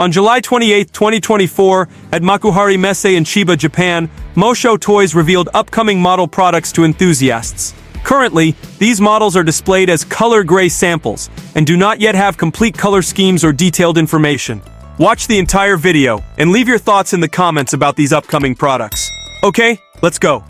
On July 28, 2024, at Makuhari Messe in Chiba, Japan, Moshow Toys revealed upcoming model products to enthusiasts. Currently, these models are displayed as color gray samples and do not yet have complete color schemes or detailed information. Watch the entire video and leave your thoughts in the comments about these upcoming products. Okay, let's go.